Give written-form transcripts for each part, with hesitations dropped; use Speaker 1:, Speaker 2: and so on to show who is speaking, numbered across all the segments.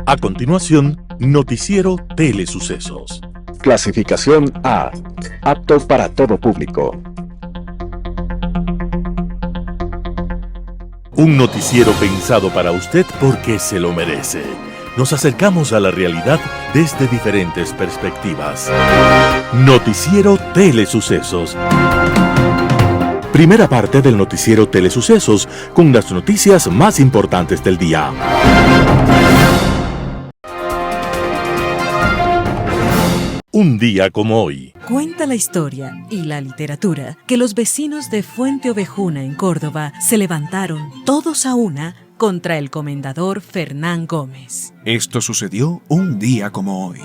Speaker 1: A continuación, Noticiero Telesucesos.
Speaker 2: Clasificación A. Apto para todo público.
Speaker 1: Un noticiero pensado para usted porque se lo merece. Nos acercamos a la realidad desde diferentes perspectivas. Noticiero Telesucesos. Primera parte del Noticiero Telesucesos con las noticias más importantes del día. Un día como hoy.
Speaker 3: Cuenta la historia y la literatura que los vecinos de Fuente Ovejuna en Córdoba se levantaron todos a una contra el comendador Fernán Gómez.
Speaker 4: Esto sucedió un día como hoy,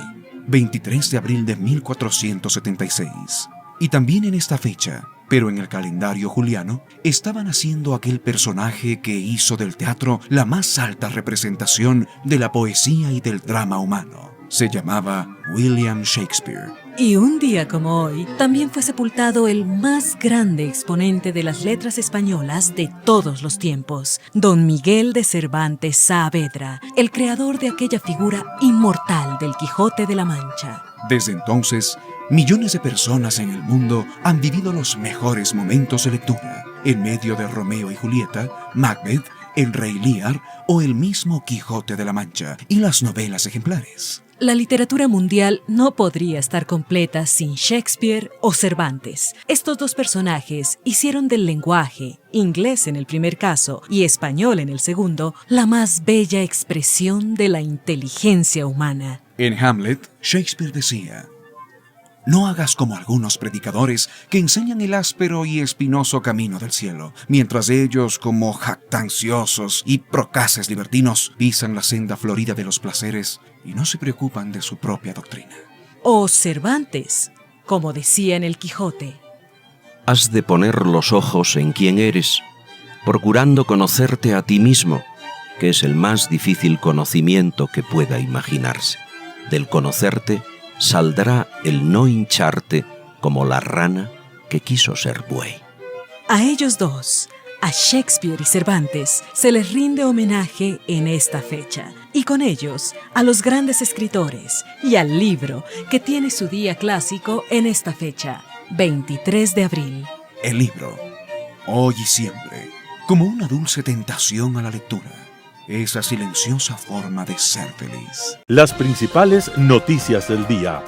Speaker 4: 23 de abril de 1476. Y también en esta fecha, pero en el calendario juliano, estaban haciendo aquel personaje que hizo del teatro la más alta representación de la poesía y del drama humano. Se llamaba William Shakespeare.
Speaker 3: Y un día como hoy, también fue sepultado el más grande exponente de las letras españolas de todos los tiempos, don Miguel de Cervantes Saavedra, el creador de aquella figura inmortal del Quijote de la Mancha.
Speaker 4: Desde entonces, millones de personas en el mundo han vivido los mejores momentos de lectura, en medio de Romeo y Julieta, Macbeth, El Rey Lear o el mismo Quijote de la Mancha y las novelas ejemplares.
Speaker 3: La literatura mundial no podría estar completa sin Shakespeare o Cervantes. Estos dos personajes hicieron del lenguaje, inglés en el primer caso y español en el segundo, la más bella expresión de la inteligencia humana.
Speaker 4: En Hamlet, Shakespeare decía: «No hagas como algunos predicadores que enseñan el áspero y espinoso camino del cielo, mientras ellos, como jactanciosos y procaces libertinos, pisan la senda florida de los placeres y no se preocupan de su propia doctrina».
Speaker 3: O Cervantes, como decía en el Quijote:
Speaker 5: «Has de poner los ojos en quién eres, procurando conocerte a ti mismo, que es el más difícil conocimiento que pueda imaginarse. Del conocerte saldrá el no hincharte como la rana que quiso ser buey».
Speaker 3: A ellos dos, a Shakespeare y Cervantes, se les rinde homenaje en esta fecha. Y con ellos, a los grandes escritores y al libro que tiene su día clásico en esta fecha, 23 de abril.
Speaker 4: El libro, hoy y siempre, como una dulce tentación a la lectura. Esa silenciosa forma de ser feliz.
Speaker 1: Las principales noticias del día.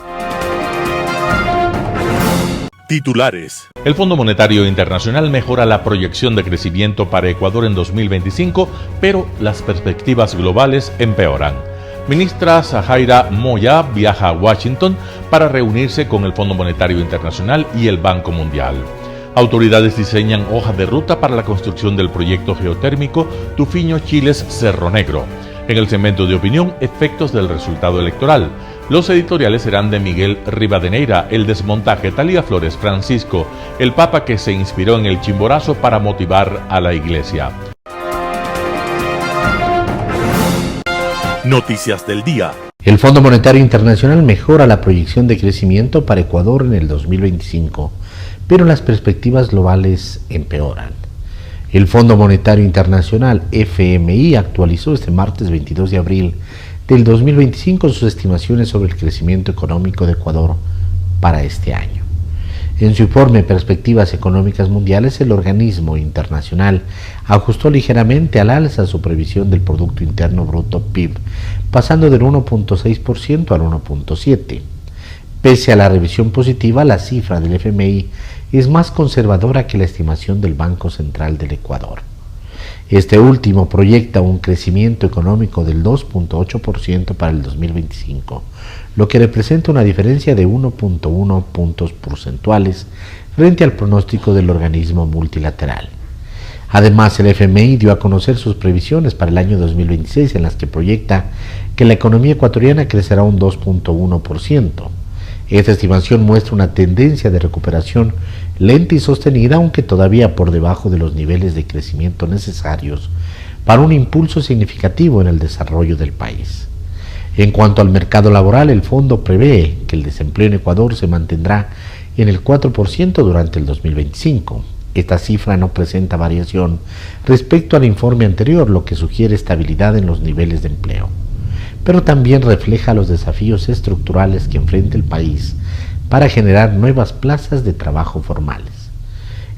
Speaker 1: Titulares.
Speaker 6: El Fondo Monetario Internacional mejora la proyección de crecimiento para Ecuador en 2025, pero las perspectivas globales empeoran. Ministra Zahaira Moya viaja a Washington para reunirse con el Fondo Monetario Internacional y el Banco Mundial. Autoridades diseñan hoja de ruta para la construcción del proyecto geotérmico Tufiño Chiles Cerro Negro. En el segmento de opinión, efectos del resultado electoral. Los editoriales serán de Miguel Rivadeneira, El desmontaje, Talía Flores, Francisco, el Papa que se inspiró en el Chimborazo para motivar a la Iglesia.
Speaker 1: Noticias del día.
Speaker 7: El Fondo Monetario Internacional mejora la proyección de crecimiento para Ecuador en el 2025, pero las perspectivas globales empeoran. El Fondo Monetario Internacional, FMI, actualizó este martes 22 de abril del 2025 sus estimaciones sobre el crecimiento económico de Ecuador para este año. En su informe Perspectivas Económicas Mundiales, el organismo internacional ajustó ligeramente al alza su previsión del Producto Interno Bruto PIB, pasando del 1.6% al 1.7%. Pese a la revisión positiva, la cifra del FMI es más conservadora que la estimación del Banco Central del Ecuador. Este último proyecta un crecimiento económico del 2.8% para el 2025, lo que representa una diferencia de 1.1 puntos porcentuales frente al pronóstico del organismo multilateral. Además, el FMI dio a conocer sus previsiones para el año 2026, en las que proyecta que la economía ecuatoriana crecerá un 2.1%. Esta estimación muestra una tendencia de recuperación lenta y sostenida, aunque todavía por debajo de los niveles de crecimiento necesarios para un impulso significativo en el desarrollo del país. En cuanto al mercado laboral, el fondo prevé que el desempleo en Ecuador se mantendrá en el 4% durante el 2025. Esta cifra no presenta variación respecto al informe anterior, lo que sugiere estabilidad en los niveles de empleo. pero también refleja los desafíos estructurales que enfrenta el país para generar nuevas plazas de trabajo formales.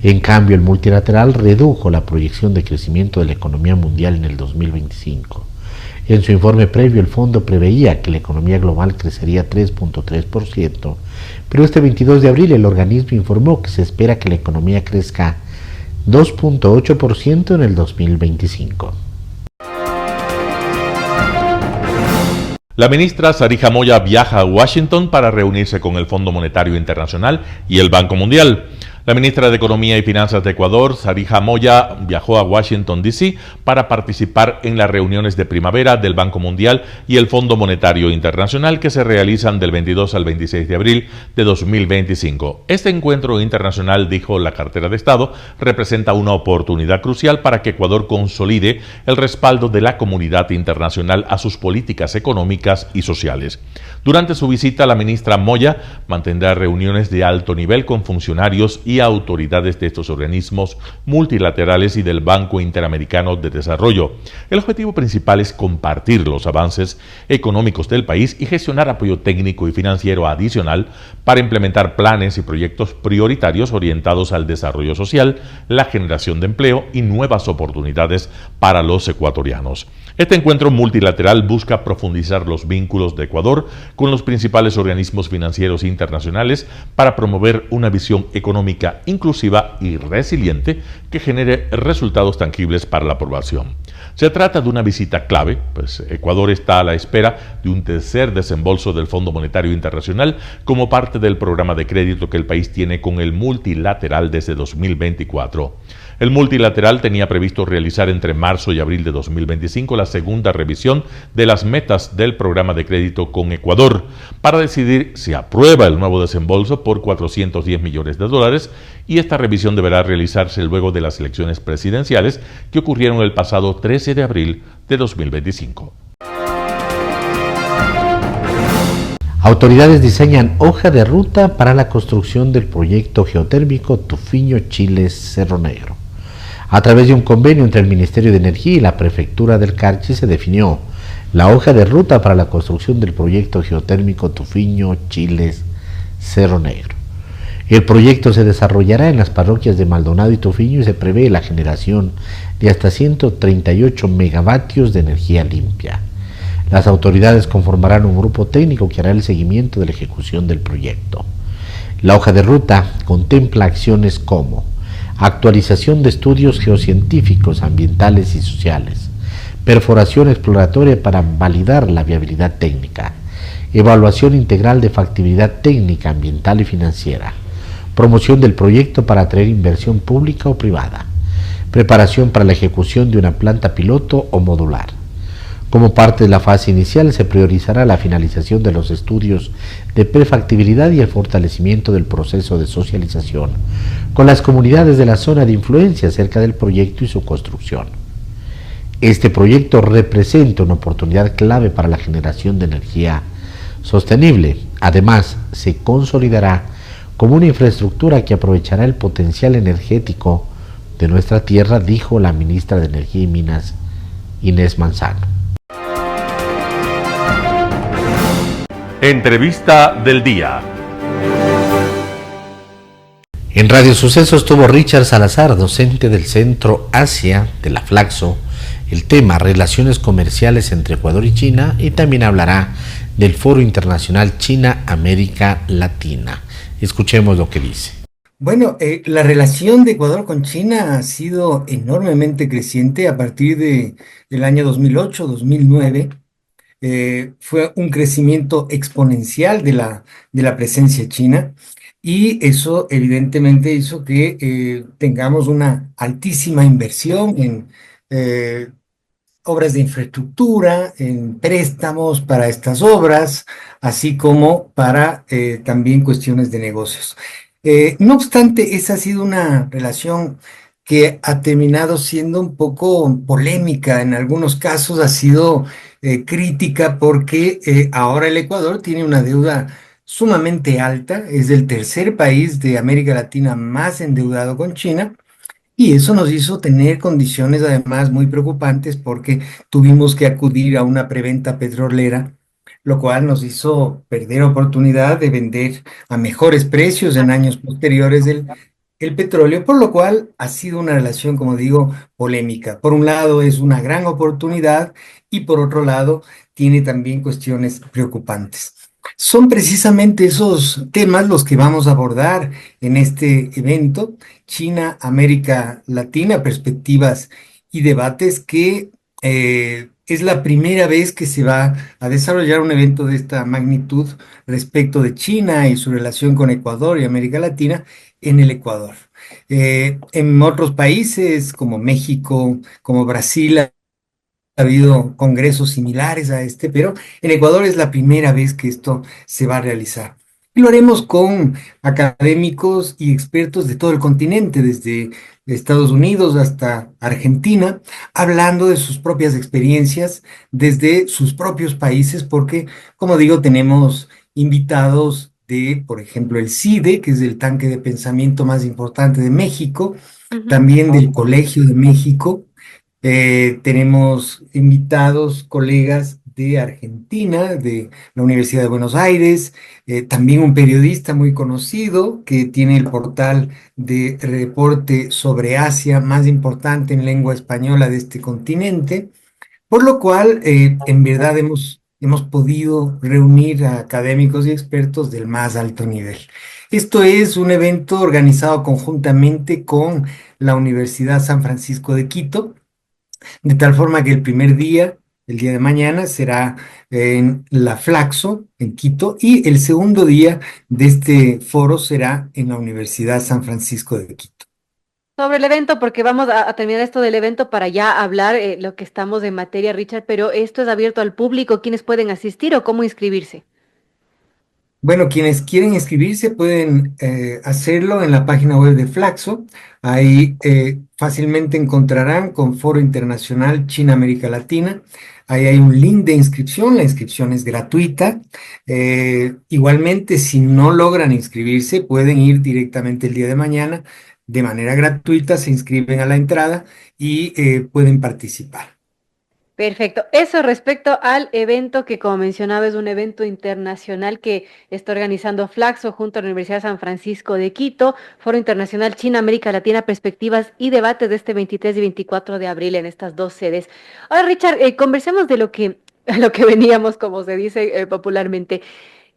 Speaker 7: En cambio, el multilateral redujo la proyección de crecimiento de la economía mundial en el 2025. En su informe previo, el fondo preveía que la economía global crecería 3.3%, pero este 22 de abril el organismo informó que se espera que la economía crezca 2.8% en el 2025.
Speaker 6: La ministra Sarija Moya viaja a Washington para reunirse con el Fondo Monetario Internacional y el Banco Mundial. La ministra de Economía y Finanzas de Ecuador, Sarija Moya, viajó a Washington, D.C. para participar en las reuniones de primavera del Banco Mundial y el Fondo Monetario Internacional que se realizan del 22 al 26 de abril de 2025. Este encuentro internacional, dijo la cartera de Estado, representa una oportunidad crucial para que Ecuador consolide el respaldo de la comunidad internacional a sus políticas económicas y sociales. Durante su visita, la ministra Moya mantendrá reuniones de alto nivel con funcionarios y autoridades de estos organismos multilaterales y del Banco Interamericano de Desarrollo. El objetivo principal es compartir los avances económicos del país y gestionar apoyo técnico y financiero adicional para implementar planes y proyectos prioritarios orientados al desarrollo social, la generación de empleo y nuevas oportunidades para los ecuatorianos. Este encuentro multilateral busca profundizar los vínculos de Ecuador con los principales organismos financieros internacionales para promover una visión económica inclusiva y resiliente que genere resultados tangibles para la población. Se trata de una visita clave, pues Ecuador está a la espera de un tercer desembolso del Fondo Monetario Internacional como parte del programa de crédito que el país tiene con el multilateral desde 2024. El multilateral tenía previsto realizar entre marzo y abril de 2025 la segunda revisión de las metas del programa de crédito con Ecuador para decidir si aprueba el nuevo desembolso por $410 millones y esta revisión deberá realizarse luego de las elecciones presidenciales que ocurrieron el pasado 13 de abril de 2025.
Speaker 7: Autoridades diseñan hoja de ruta para la construcción del proyecto geotérmico Tufiño Chile Cerro Negro. A través de un convenio entre el Ministerio de Energía y la Prefectura del Carchi se definió la hoja de ruta para la construcción del proyecto geotérmico Tufiño Chile Cerro Negro. El proyecto se desarrollará en las parroquias de Maldonado y Tufiño y se prevé la generación de hasta 138 megavatios de energía limpia. Las autoridades conformarán un grupo técnico que hará el seguimiento de la ejecución del proyecto. La hoja de ruta contempla acciones como actualización de estudios geocientíficos, ambientales y sociales, perforación exploratoria para validar la viabilidad técnica, evaluación integral de factibilidad técnica, ambiental y financiera, promoción del proyecto para atraer inversión pública o privada, preparación para la ejecución de una planta piloto o modular. Como parte de la fase inicial se priorizará la finalización de los estudios de prefactibilidad y el fortalecimiento del proceso de socialización con las comunidades de la zona de influencia acerca del proyecto y su construcción. Este proyecto representa una oportunidad clave para la generación de energía sostenible. Además, se consolidará como una infraestructura que aprovechará el potencial energético de nuestra tierra, dijo la ministra de Energía y Minas, Inés Manzano.
Speaker 6: Entrevista del día.
Speaker 7: En Radio Sucesos tuvo Richard Salazar, docente del Centro Asia de la Flaxo, el tema relaciones comerciales entre Ecuador y China, y también hablará del Foro Internacional China-América Latina. Escuchemos lo que dice.
Speaker 8: Bueno, la relación de Ecuador con China ha sido enormemente creciente a partir del año 2008-2009. Fue un crecimiento exponencial de la presencia china y eso evidentemente hizo que tengamos una altísima inversión en obras de infraestructura, en préstamos para estas obras, así como para también cuestiones de negocios. No obstante, esa ha sido una relación que ha terminado siendo un poco polémica, en algunos casos ha sido crítica porque ahora el Ecuador tiene una deuda sumamente alta, es el tercer país de América Latina más endeudado con China Y eso nos hizo tener condiciones además muy preocupantes porque tuvimos que acudir a una preventa petrolera, lo cual nos hizo perder oportunidad de vender a mejores precios en años posteriores el petróleo, por lo cual ha sido una relación, como digo, polémica. Por un lado es una gran oportunidad y por otro lado tiene también cuestiones preocupantes. Son precisamente esos temas los que vamos a abordar en este evento, China, América Latina, perspectivas y debates, que es la primera vez que se va a desarrollar un evento de esta magnitud respecto de China y su relación con Ecuador y América Latina en el Ecuador. En otros países como México, como Brasil, ha habido congresos similares a este, pero en Ecuador es la primera vez que esto se va a realizar. Y lo haremos con académicos y expertos de todo el continente, desde Estados Unidos hasta Argentina, hablando de sus propias experiencias desde sus propios países, porque, como digo, tenemos invitados de, por ejemplo, el CIDE, que es el tanque de pensamiento más importante de México, también del Colegio de México. Tenemos invitados, colegas de Argentina, de la Universidad de Buenos Aires, también un periodista muy conocido que tiene el portal de reporte sobre Asia más importante en lengua española de este continente, por lo cual en verdad hemos podido reunir a académicos y expertos del más alto nivel. Esto es un evento organizado conjuntamente con la Universidad San Francisco de Quito, de tal forma que el primer día, el día de mañana, será en la Flaxo, en Quito, y el segundo día de este foro será en la Universidad San Francisco de Quito.
Speaker 9: Sobre el evento, porque vamos a terminar esto del evento para ya hablar lo que estamos en materia, Richard, pero esto es abierto al público, ¿quiénes pueden asistir o cómo inscribirse?
Speaker 8: Bueno, quienes quieren inscribirse pueden hacerlo en la página web de Flaxo. Ahí fácilmente encontrarán con Foro Internacional China-América Latina. Ahí hay un link de inscripción. La inscripción es gratuita. Igualmente, si no logran inscribirse, pueden ir directamente el día de mañana de manera gratuita, se inscriben a la entrada y pueden participar.
Speaker 9: Perfecto. Eso respecto al evento que, como mencionaba, es un evento internacional que está organizando Flaxo junto a la Universidad de San Francisco de Quito, Foro Internacional China, América Latina, Perspectivas y Debates de este 23 y 24 de abril en estas dos sedes. Ahora, Richard, conversemos de lo que, a lo que veníamos, como se dice popularmente.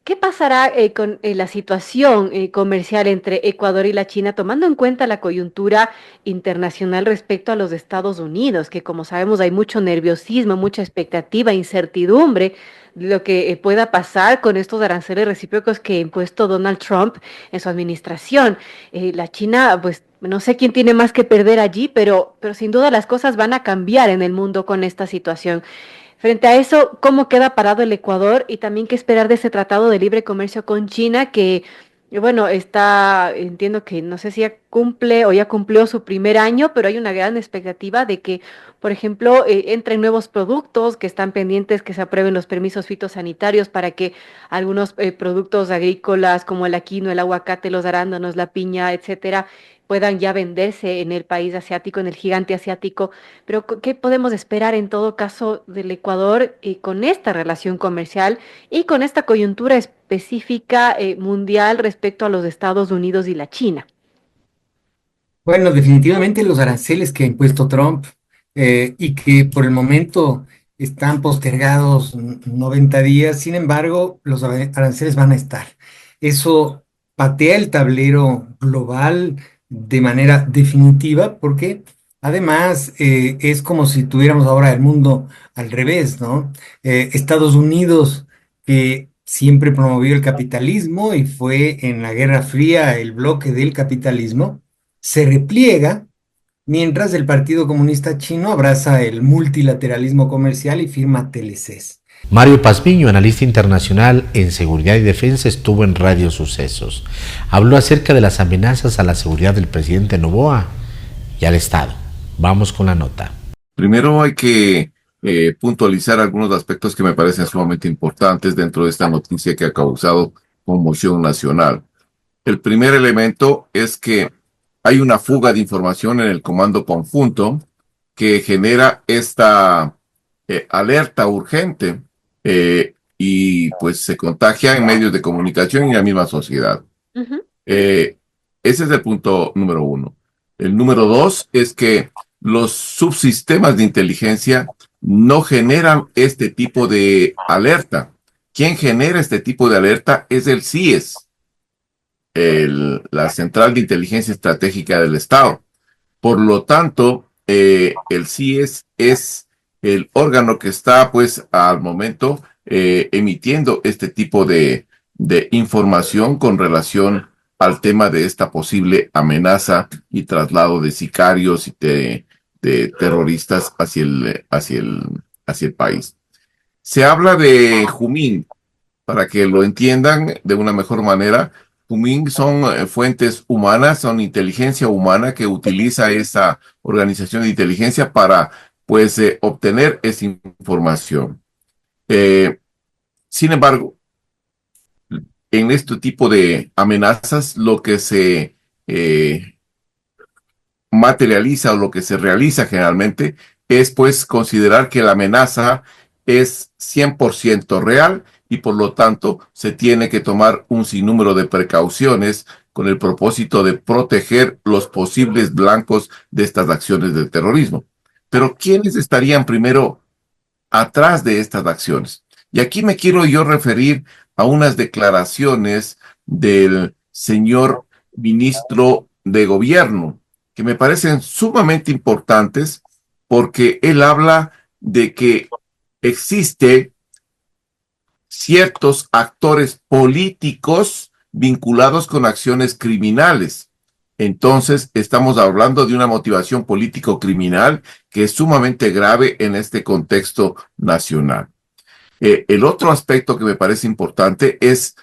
Speaker 9: ¿Qué pasará con la situación comercial entre Ecuador y la China, tomando en cuenta la coyuntura internacional respecto a los Estados Unidos, que como sabemos hay mucho nerviosismo, mucha expectativa, incertidumbre de lo que pueda pasar con estos aranceles recíprocos que ha impuesto Donald Trump en su administración? La China, pues no sé quién tiene más que perder allí, pero sin duda las cosas van a cambiar en el mundo con esta situación. Frente a eso, ¿cómo queda parado el Ecuador y también qué esperar de ese tratado de libre comercio con China que, bueno, entiendo que no sé si ya cumple o ya cumplió su primer año, pero hay una gran expectativa de que, por ejemplo, entren nuevos productos que están pendientes que se aprueben los permisos fitosanitarios para que algunos productos agrícolas como el quinoa, el aguacate, los arándanos, la piña, etcétera, puedan ya venderse en el país asiático, en el gigante asiático. Pero ¿qué podemos esperar en todo caso del Ecuador con esta relación comercial y con esta coyuntura específica mundial respecto a los Estados Unidos y la China?
Speaker 8: Bueno, definitivamente los aranceles que ha impuesto Trump y que por el momento están postergados 90 días, sin embargo, los aranceles van a estar. Eso patea el tablero global de manera definitiva porque además es como si tuviéramos ahora el mundo al revés, ¿no? Estados Unidos, que siempre promovió el capitalismo y fue en la Guerra Fría el bloque del capitalismo, se repliega, mientras el Partido Comunista Chino abraza el multilateralismo comercial y firma TLCs.
Speaker 7: Mario Pazmiño, analista internacional en seguridad y defensa, estuvo en Radio Sucesos. Habló acerca de las amenazas a la seguridad del presidente Noboa y al Estado. Vamos con la nota.
Speaker 10: Primero hay que puntualizar algunos aspectos que me parecen sumamente importantes dentro de esta noticia que ha causado conmoción nacional. El primer elemento es que hay una fuga de información en el comando conjunto que genera esta alerta urgente y pues se contagia en medios de comunicación y en la misma sociedad.
Speaker 9: Ujú.
Speaker 10: Ese es el punto número uno. El número dos es que los subsistemas de inteligencia no generan este tipo de alerta. Quien genera este tipo de alerta es el CIES, la Central de Inteligencia Estratégica del Estado. Por lo tanto, el CIES es el órgano que está, pues, al momento emitiendo este tipo de información con relación al tema de esta posible amenaza y traslado de sicarios y de terroristas hacia el país. Se habla de Jumín, para que lo entiendan de una mejor manera. Jumín son fuentes humanas, son inteligencia humana que utiliza esa organización de inteligencia para, pues, obtener esa información. Sin embargo, en este tipo de amenazas, lo que se materializa o lo que se realiza generalmente es, pues, considerar que la amenaza es 100% real y por lo tanto se tiene que tomar un sinnúmero de precauciones con el propósito de proteger los posibles blancos de estas acciones de terrorismo. Pero ¿quiénes estarían primero atrás de estas acciones? Y aquí me quiero yo referir a unas declaraciones del señor ministro de Gobierno, que me parecen sumamente importantes porque él habla de que existe ciertos actores políticos vinculados con acciones criminales. Entonces, estamos hablando de una motivación político-criminal que es sumamente grave en este contexto nacional. El otro aspecto que me parece importante es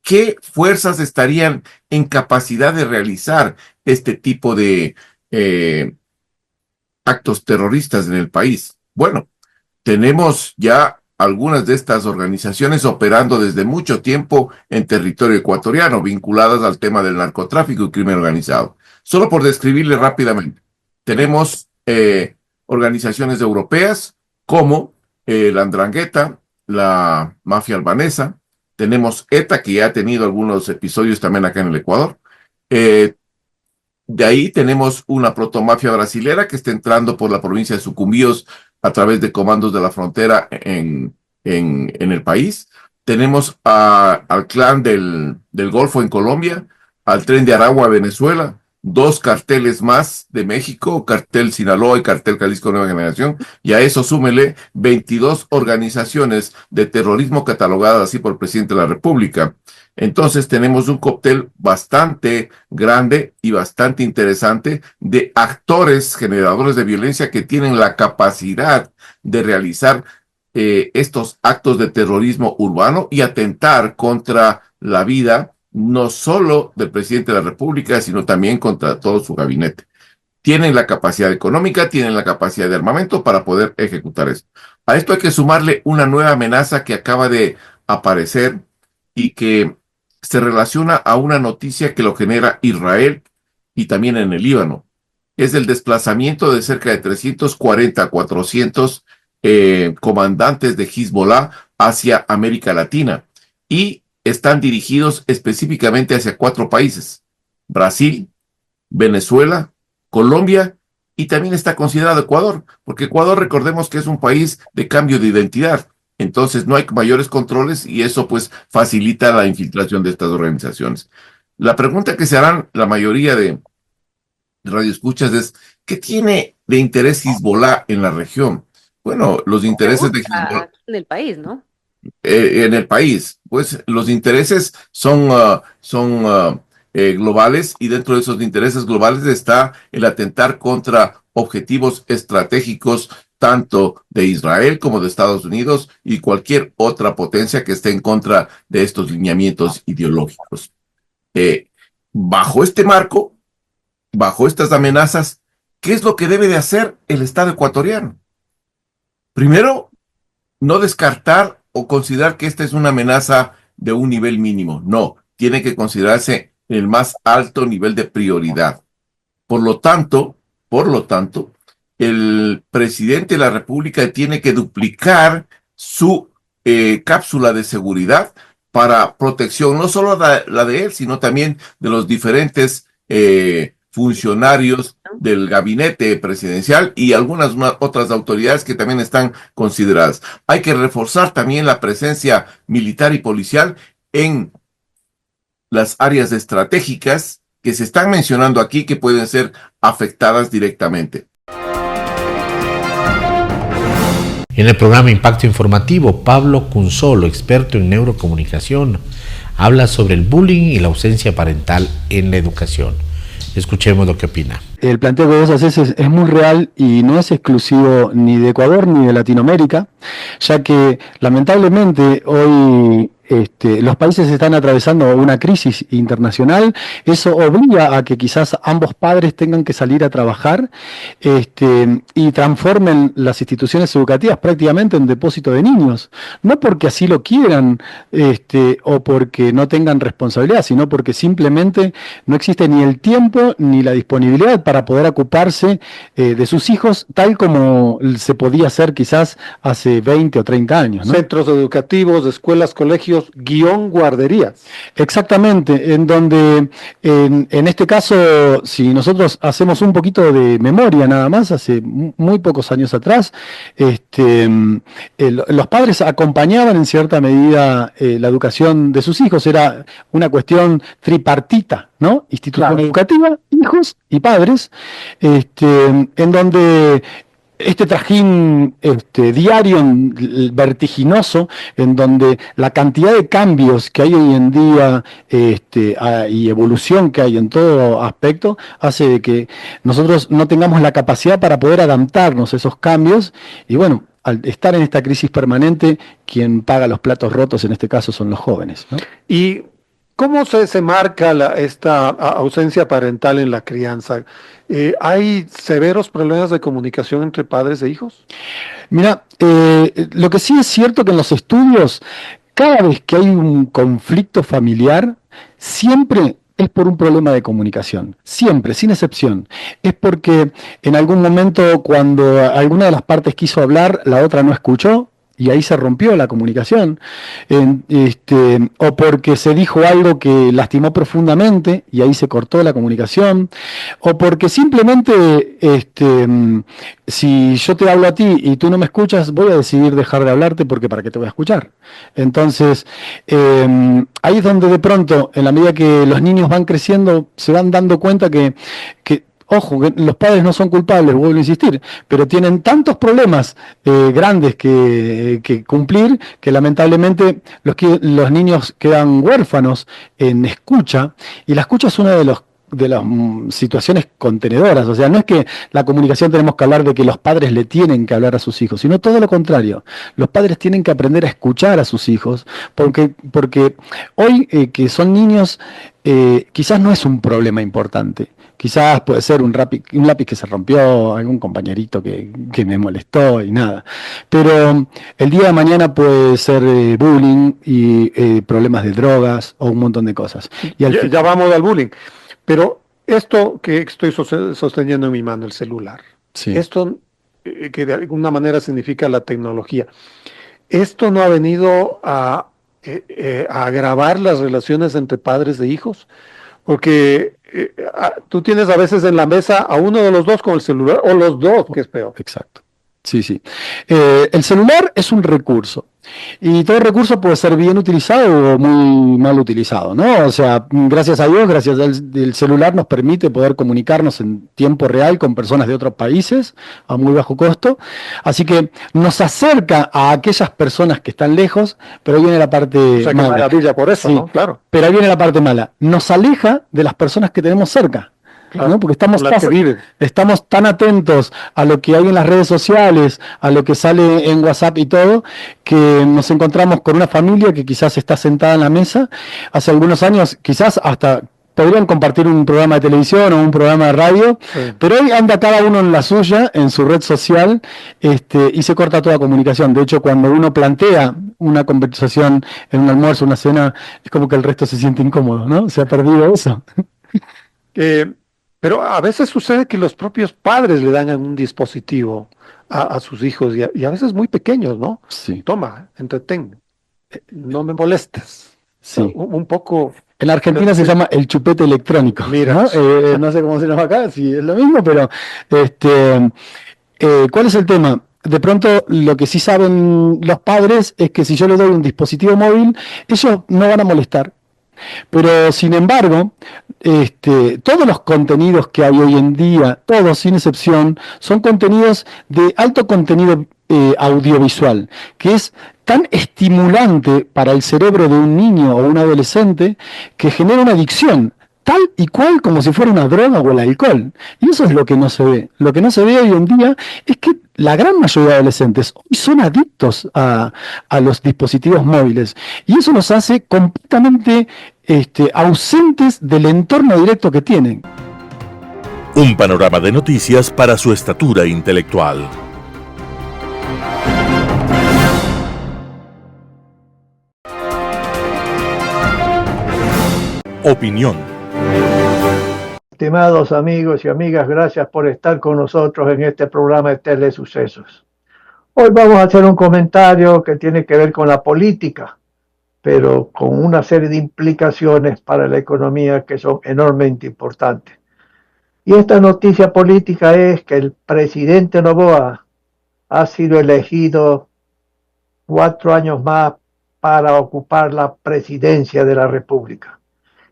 Speaker 10: qué fuerzas estarían en capacidad de realizar este tipo de actos terroristas en el país. Bueno, tenemos ya algunas de estas organizaciones operando desde mucho tiempo en territorio ecuatoriano, vinculadas al tema del narcotráfico y crimen organizado. Solo por describirle rápidamente, tenemos organizaciones europeas como la Andrangheta, la mafia albanesa, tenemos ETA, que ya ha tenido algunos episodios también acá en el Ecuador. De ahí tenemos una protomafia brasilera que está entrando por la provincia de Sucumbíos a través de comandos de la frontera en el país. Tenemos al clan del Golfo en Colombia, al Tren de Aragua, Venezuela, dos carteles más de México, cartel Sinaloa y cartel Jalisco Nueva Generación, y a eso súmele 22 organizaciones de terrorismo catalogadas así por el presidente de la República. Entonces tenemos un cóctel bastante grande y bastante interesante de actores generadores de violencia que tienen la capacidad de realizar estos actos de terrorismo urbano y atentar contra la vida no solo del presidente de la República, sino también contra todo su gabinete. Tienen la capacidad económica, tienen la capacidad de armamento para poder ejecutar esto. A esto hay que sumarle una nueva amenaza que acaba de aparecer y que se relaciona a una noticia que lo genera Israel y también en el Líbano. Es el desplazamiento de cerca de 340 a 400 comandantes de Hezbollah hacia América Latina y están dirigidos específicamente hacia 4 países: Brasil, Venezuela, Colombia y también está considerado Ecuador, porque Ecuador, recordemos que es un país de cambio de identidad. Entonces no hay mayores controles y eso pues facilita la infiltración de estas organizaciones. La pregunta que se harán la mayoría de radioescuchas es: ¿qué tiene de interés Hezbollah en la región? Bueno, los intereses de Hezbollah
Speaker 9: En el país, ¿no?
Speaker 10: en el país, pues los intereses son globales y dentro de esos intereses globales está el atentar contra objetivos estratégicos tanto de Israel como de Estados Unidos y cualquier otra potencia que esté en contra de estos lineamientos ideológicos. Bajo este marco, bajo estas amenazas, ¿qué es lo que debe de hacer el Estado ecuatoriano? Primero, no descartar o considerar que esta es una amenaza de un nivel mínimo. No, tiene que considerarse el más alto nivel de prioridad. Por lo tanto, el presidente de la República tiene que duplicar su cápsula de seguridad para protección, no solo la de él, sino también de los diferentes funcionarios del gabinete presidencial y algunas otras autoridades que también están consideradas. Hay que reforzar también la presencia militar y policial en las áreas estratégicas que se están mencionando aquí que pueden ser afectadas directamente.
Speaker 7: En el programa Impacto Informativo, Pablo Cunzolo, experto en neurocomunicación, habla sobre el bullying y la ausencia parental en la educación. Escuchemos lo que opina.
Speaker 11: El planteo que vos haces es muy real y no es exclusivo ni de Ecuador ni de Latinoamérica, ya que lamentablemente hoy los países están atravesando una crisis internacional. Eso obliga a que quizás ambos padres tengan que salir a trabajar y transformen las instituciones educativas prácticamente en depósito de niños. No porque así lo quieran o porque no tengan responsabilidad, sino porque simplemente no existe ni el tiempo ni la disponibilidad para poder ocuparse de sus hijos tal como se podía hacer quizás hace 20 o 30 años, ¿no?
Speaker 12: Centros educativos, escuelas, colegios, guarderías.
Speaker 11: Exactamente, en donde en este caso, si nosotros hacemos un poquito de memoria nada más, hace muy pocos años atrás, los padres acompañaban en cierta medida la educación de sus hijos, era una cuestión tripartita, ¿no? Institución educativa, hijos y padres, en donde este trajín diario vertiginoso, en donde la cantidad de cambios que hay hoy en día y evolución que hay en todo aspecto, hace de que nosotros no tengamos la capacidad para poder adaptarnos a esos cambios. Y bueno, al estar en esta crisis permanente, quien paga los platos rotos en este caso son los jóvenes, ¿no?
Speaker 12: Y ¿cómo se marca esta ausencia parental en la crianza? ¿Hay severos problemas de comunicación entre padres e hijos?
Speaker 11: Mira, lo que sí es cierto que en los estudios, cada vez que hay un conflicto familiar, siempre es por un problema de comunicación, siempre, sin excepción. Es porque en algún momento cuando alguna de las partes quiso hablar, la otra no escuchó, y ahí se rompió la comunicación, o porque se dijo algo que lastimó profundamente y ahí se cortó la comunicación, o porque simplemente si yo te hablo a ti y tú no me escuchas, voy a decidir dejar de hablarte porque ¿para qué te voy a escuchar? Entonces, ahí es donde de pronto, en la medida que los niños van creciendo, se van dando cuenta que ojo, los padres no son culpables, vuelvo a insistir, pero tienen tantos problemas grandes que cumplir que lamentablemente los niños quedan huérfanos en escucha, y la escucha es una de las situaciones contenedoras. O sea, no es que la comunicación tenemos que hablar de que los padres le tienen que hablar a sus hijos, sino todo lo contrario. Los padres tienen que aprender a escuchar a sus hijos, porque hoy que son niños, quizás no es un problema importante. Quizás puede ser un lápiz que se rompió, algún compañerito que me molestó y nada. Pero el día de mañana puede ser bullying y problemas de drogas o un montón de cosas. Y
Speaker 12: ya vamos al bullying. Pero esto que estoy sosteniendo en mi mano, el celular, sí. Esto que de alguna manera significa la tecnología, ¿esto no ha venido a agravar las relaciones entre padres e hijos? Porque tú tienes a veces en la mesa a uno de los dos con el celular, o los dos, que es peor.
Speaker 11: Exacto. Sí, sí. El celular es un recurso. Y todo recurso puede ser bien utilizado o muy mal utilizado, ¿no? O sea, gracias a Dios, gracias al celular nos permite poder comunicarnos en tiempo real con personas de otros países a muy bajo costo. Así que nos acerca a aquellas personas que están lejos, pero ahí viene la parte mala.
Speaker 12: Maravilla por eso, sí, ¿no? Claro.
Speaker 11: Pero ahí viene la parte mala. Nos aleja de las personas que tenemos cerca. Claro, ¿no? Porque estamos tan atentos a lo que hay en las redes sociales, a lo que sale en WhatsApp y todo, que nos encontramos con una familia que quizás está sentada en la mesa. Hace algunos años quizás hasta podrían compartir un programa de televisión o un programa de radio, sí. Pero hoy anda cada uno en la suya, en su red social, y se corta toda comunicación. De hecho, cuando uno plantea una conversación en un almuerzo, una cena, es como que el resto se siente incómodo, ¿no? Se ha perdido eso.
Speaker 12: Pero a veces sucede que los propios padres le dan un dispositivo a sus hijos y a veces muy pequeños, ¿no?
Speaker 11: Sí.
Speaker 12: Toma, entretén, no me molestes.
Speaker 11: Sí.
Speaker 12: Un poco...
Speaker 11: En Argentina se llama el chupete electrónico.
Speaker 12: Mira.
Speaker 11: ¿No? No sé cómo se llama acá, si es lo mismo, pero ¿cuál es el tema? De pronto, lo que sí saben los padres es que si yo les doy un dispositivo móvil, ellos no van a molestar. Pero, sin embargo, todos los contenidos que hay hoy en día, todos sin excepción, son contenidos de alto contenido audiovisual, que es tan estimulante para el cerebro de un niño o un adolescente que genera una adicción, tal y cual como si fuera una droga o el alcohol. Y eso es lo que no se ve. Lo que no se ve hoy en día es que la gran mayoría de adolescentes hoy son adictos a los dispositivos móviles. Y eso los hace completamente ausentes del entorno directo que tienen.
Speaker 1: Un panorama de noticias para su estatura intelectual. Opinión.
Speaker 13: Estimados amigos y amigas, gracias por estar con nosotros en este programa de Telesucesos. Hoy vamos a hacer un comentario que tiene que ver con la política, pero con una serie de implicaciones para la economía que son enormemente importantes. Y esta noticia política es que el presidente Noboa ha sido elegido 4 años más para ocupar la presidencia de la República.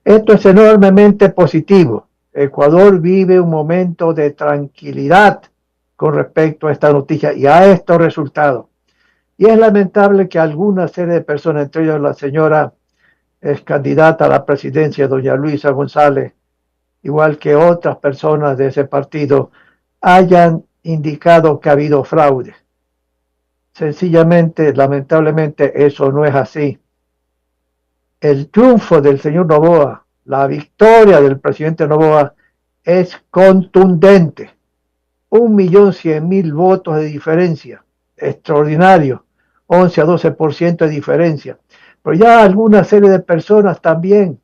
Speaker 13: Esto es enormemente positivo. Ecuador vive un momento de tranquilidad con respecto a esta noticia y a estos resultados. Y es lamentable que alguna serie de personas, entre ellos la señora ex candidata a la presidencia, doña Luisa González, igual que otras personas de ese partido, hayan indicado que ha habido fraude. Sencillamente, lamentablemente, eso no es así. El triunfo del señor Noboa, la victoria del presidente Noboa es contundente. 1.100.000 votos de diferencia, extraordinario, 11 a 12% de diferencia. Pero ya alguna serie de personas también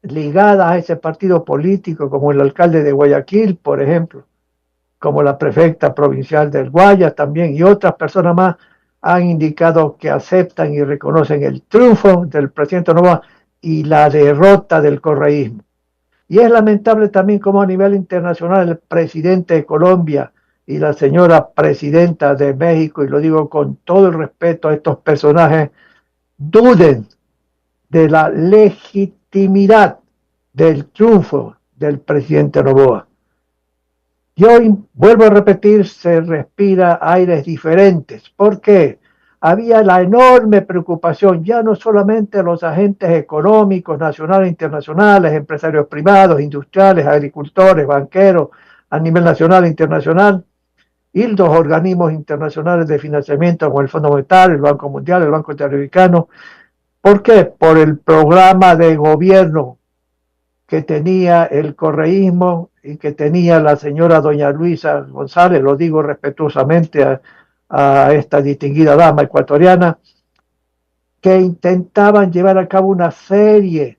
Speaker 13: ligadas a ese partido político, como el alcalde de Guayaquil, por ejemplo, como la prefecta provincial del Guayas también, y otras personas más, han indicado que aceptan y reconocen el triunfo del presidente Noboa y la derrota del correísmo. Y es lamentable también como a nivel internacional el presidente de Colombia y la señora presidenta de México, y lo digo con todo el respeto a estos personajes, duden de la legitimidad del triunfo del presidente Noboa. Y hoy, vuelvo a repetir, se respira aires diferentes. ¿Por qué? Había la enorme preocupación, ya no solamente de los agentes económicos, nacionales e internacionales, empresarios privados, industriales, agricultores, banqueros, a nivel nacional e internacional, y los organismos internacionales de financiamiento como el Fondo Monetario, el Banco Mundial, el Banco Interamericano. ¿Por qué? Por el programa de gobierno que tenía el correísmo y que tenía la señora doña Luisa González, lo digo respetuosamente a esta distinguida dama ecuatoriana, que intentaban llevar a cabo una serie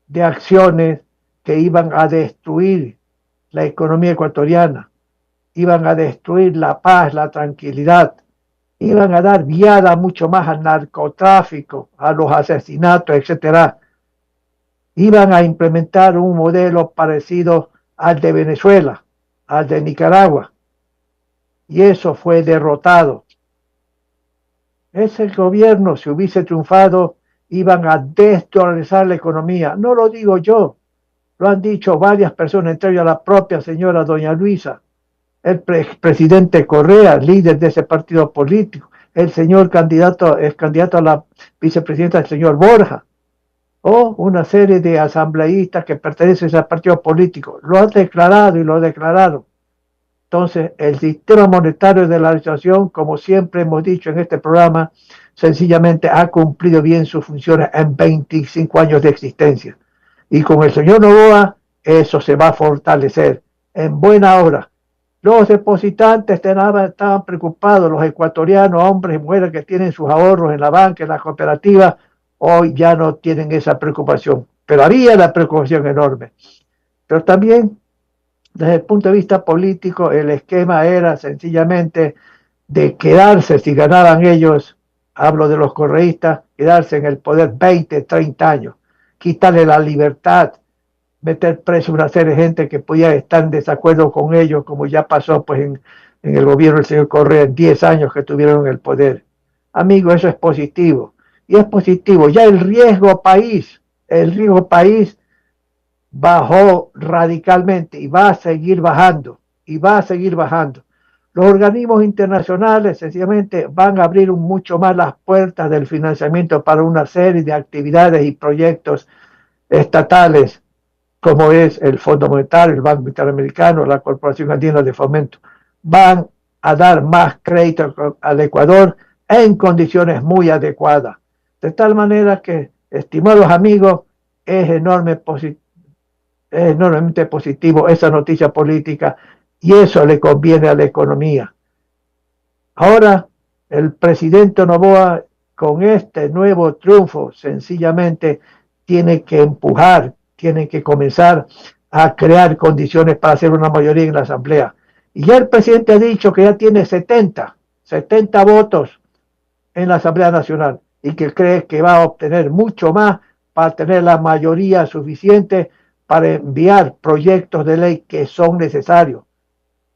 Speaker 13: de acciones que iban a destruir la economía ecuatoriana, iban a destruir la paz, la tranquilidad, iban a dar viada mucho más al narcotráfico, a los asesinatos, etcétera. Iban a implementar un modelo parecido al de Venezuela, al de Nicaragua, y eso fue derrotado. Ese gobierno, si hubiese triunfado, iban a desdolarizar la economía. No lo digo yo, lo han dicho varias personas, entre ellas la propia señora doña Luisa, el presidente Correa, líder de ese partido político, el señor candidato a la vicepresidenta, el señor Borja, o una serie de asambleístas que pertenecen a ese partido político. Lo han declarado y lo declararon. Entonces, el sistema monetario de la situación, como siempre hemos dicho en este programa, sencillamente ha cumplido bien sus funciones en 25 años de existencia. Y con el señor Noboa, eso se va a fortalecer en buena hora. Los depositantes estaban preocupados, los ecuatorianos, hombres y mujeres que tienen sus ahorros en la banca, en la cooperativa, hoy ya no tienen esa preocupación. Pero había la preocupación enorme. Pero también, desde el punto de vista político, el esquema era sencillamente de quedarse, si ganaban ellos, hablo de los correístas, quedarse en el poder 20, 30 años, quitarle la libertad, meter preso una serie de gente que podía estar en desacuerdo con ellos, como ya pasó pues en el gobierno del señor Correa, en 10 años que estuvieron en el poder. Amigo, eso es positivo. Y es positivo. Ya el riesgo país bajó radicalmente y va a seguir bajando. Los organismos internacionales sencillamente van a abrir mucho más las puertas del financiamiento para una serie de actividades y proyectos estatales, como es el Fondo Monetario, el Banco Interamericano, la Corporación Andina de Fomento. Van a dar más crédito al Ecuador en condiciones muy adecuadas. De tal manera que, estimados amigos, es enormemente positivo esa noticia política y eso le conviene a la economía. Ahora, el presidente Noboa, con este nuevo triunfo, sencillamente tiene que empujar, tiene que comenzar a crear condiciones para hacer una mayoría en la Asamblea. Y ya el presidente ha dicho que ya tiene 70 votos en la Asamblea Nacional y que cree que va a obtener mucho más para tener la mayoría suficiente para enviar proyectos de ley que son necesarios.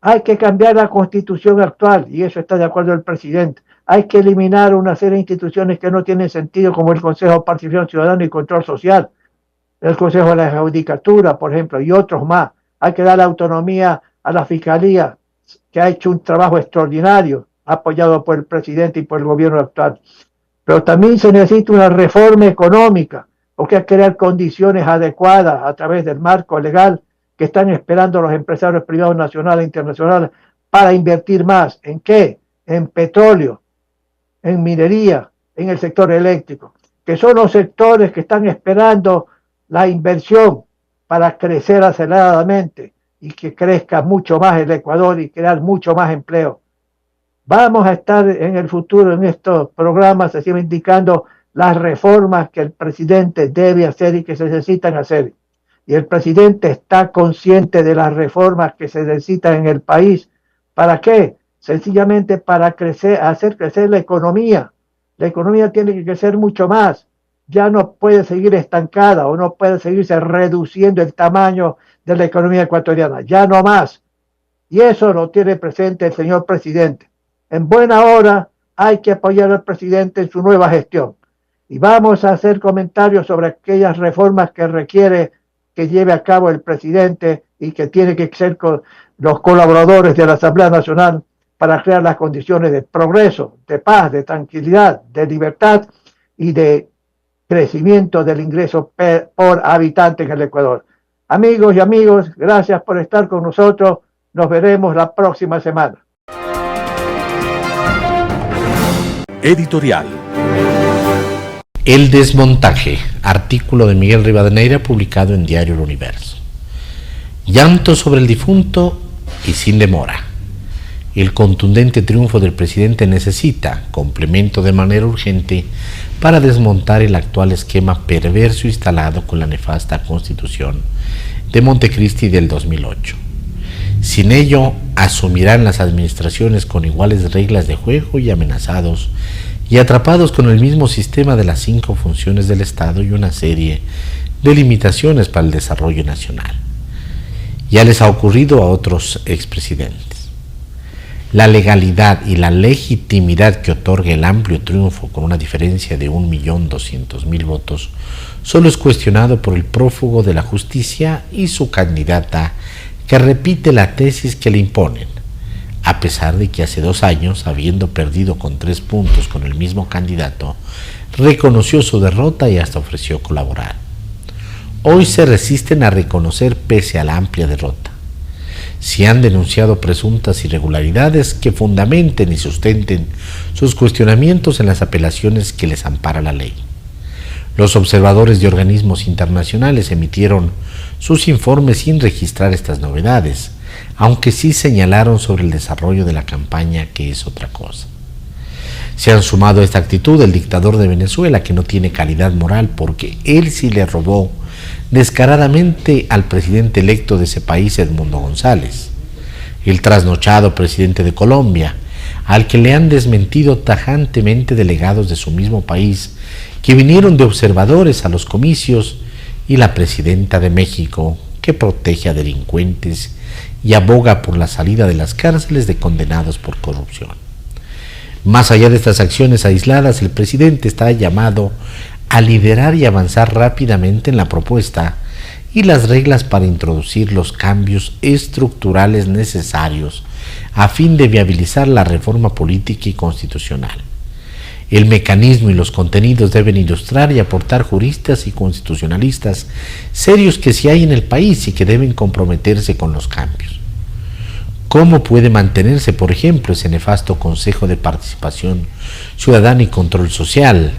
Speaker 13: Hay que cambiar la constitución actual y eso está de acuerdo el presidente. Hay que eliminar una serie de instituciones que no tienen sentido, como el Consejo de Participación Ciudadana y Control Social, el Consejo de la Judicatura, por ejemplo, y otros más. Hay que dar autonomía a la Fiscalía, que ha hecho un trabajo extraordinario, apoyado por el presidente y por el gobierno actual. Pero también se necesita una reforma económica, porque hay que crear condiciones adecuadas a través del marco legal que están esperando los empresarios privados nacionales e internacionales para invertir más. ¿En qué? En petróleo, en minería, en el sector eléctrico, que son los sectores que están esperando la inversión para crecer aceleradamente y que crezca mucho más el Ecuador y crear mucho más empleo. Vamos a estar en el futuro en estos programas, se sigue indicando las reformas que el presidente debe hacer y que se necesitan hacer. Y el presidente está consciente de las reformas que se necesitan en el país. ¿Para qué? Sencillamente para hacer crecer la economía. La economía tiene que crecer mucho más. Ya no puede seguir estancada o no puede seguirse reduciendo el tamaño de la economía ecuatoriana. Ya no más. Y eso lo tiene presente el señor presidente. En buena hora hay que apoyar al presidente en su nueva gestión. Y vamos a hacer comentarios sobre aquellas reformas que requiere que lleve a cabo el presidente y que tiene que ser con los colaboradores de la Asamblea Nacional para crear las condiciones de progreso, de paz, de tranquilidad, de libertad y de crecimiento del ingreso por habitante en el Ecuador. Amigos y amigos, gracias por estar con nosotros. Nos veremos la próxima semana.
Speaker 1: Editorial.
Speaker 7: El desmontaje, artículo de Miguel Rivadeneira publicado en Diario El Universo. Llanto sobre el difunto y sin demora. El contundente triunfo del presidente necesita complemento de manera urgente para desmontar el actual esquema perverso instalado con la nefasta Constitución de Montecristi del 2008. Sin ello, asumirán las administraciones con iguales reglas de juego y amenazados y atrapados con el mismo sistema de las 5 funciones del Estado y una serie de limitaciones para el desarrollo nacional. Ya les ha ocurrido a otros expresidentes. La legalidad y la legitimidad que otorga el amplio triunfo con una diferencia de 1.200.000 votos solo es cuestionado por el prófugo de la justicia y su candidata, que repite la tesis que le imponen, a pesar de que hace 2 años, habiendo perdido con 3 puntos con el mismo candidato, reconoció su derrota y hasta ofreció colaborar. Hoy se resisten a reconocer pese a la amplia derrota. Si han denunciado presuntas irregularidades, que fundamenten y sustenten sus cuestionamientos en las apelaciones que les ampara la ley. Los observadores de organismos internacionales emitieron sus informes sin registrar estas novedades, aunque sí señalaron sobre el desarrollo de la campaña, que es otra cosa. Se han sumado a esta actitud el dictador de Venezuela, que no tiene calidad moral porque él sí le robó descaradamente al presidente electo de ese país, Edmundo González, el trasnochado presidente de Colombia, al que le han desmentido tajantemente delegados de su mismo país que vinieron de observadores a los comicios, y la presidenta de México, que protege a delincuentes y aboga por la salida de las cárceles de condenados por corrupción. Más allá de estas acciones aisladas, el presidente está llamado a liderar y avanzar rápidamente en la propuesta y las reglas para introducir los cambios estructurales necesarios a fin de viabilizar la reforma política y constitucional. El mecanismo y los contenidos deben ilustrar y aportar juristas y constitucionalistas serios que sí hay en el país y que deben comprometerse con los cambios. ¿Cómo puede mantenerse, por ejemplo, ese nefasto Consejo de Participación Ciudadana y Control Social,